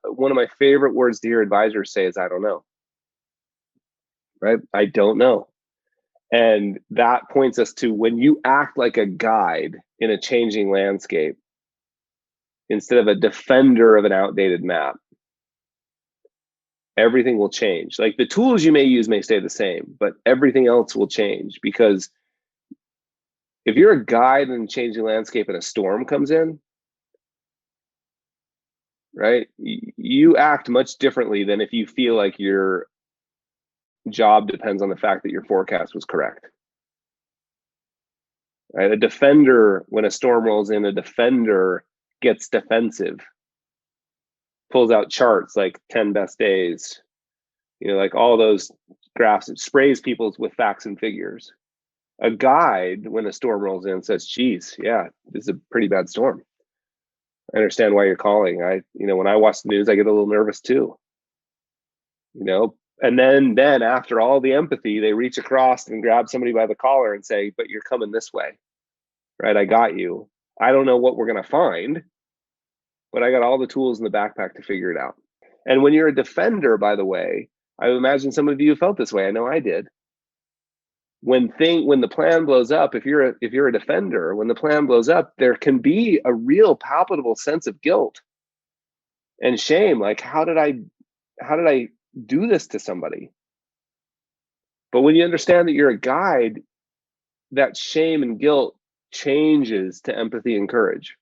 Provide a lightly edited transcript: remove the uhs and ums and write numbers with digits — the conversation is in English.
one of my favorite words to hear advisors say is, I don't know, right? I don't know. And that points us to when you act like a guide in a changing landscape instead of a defender of an outdated map, everything will change. Like the tools you may use may stay the same, but everything else will change because if you're a guide in a changing landscape and a storm comes in, right, you act much differently than if you feel like your job depends on the fact that your forecast was correct. Right? A defender, when a storm rolls in, a defender gets defensive, pulls out charts like 10 best days, like all those graphs, it sprays people with facts and figures. A guide, when a storm rolls in, says, geez, yeah, this is a pretty bad storm. I understand why you're calling. When I watch the news, I get a little nervous too. And then after all the empathy, they reach across and grab somebody by the collar and say, but you're coming this way, right? I got you. I don't know what we're going to find, but I got all the tools in the backpack to figure it out. And when you're a defender, by the way, I imagine some of you felt this way. I know I did. When the plan blows up, if you're a defender, when the plan blows up, there can be a real palpable sense of guilt and shame. Like, how did I do this to somebody? But when you understand that you're a guide, that shame and guilt changes to empathy and courage.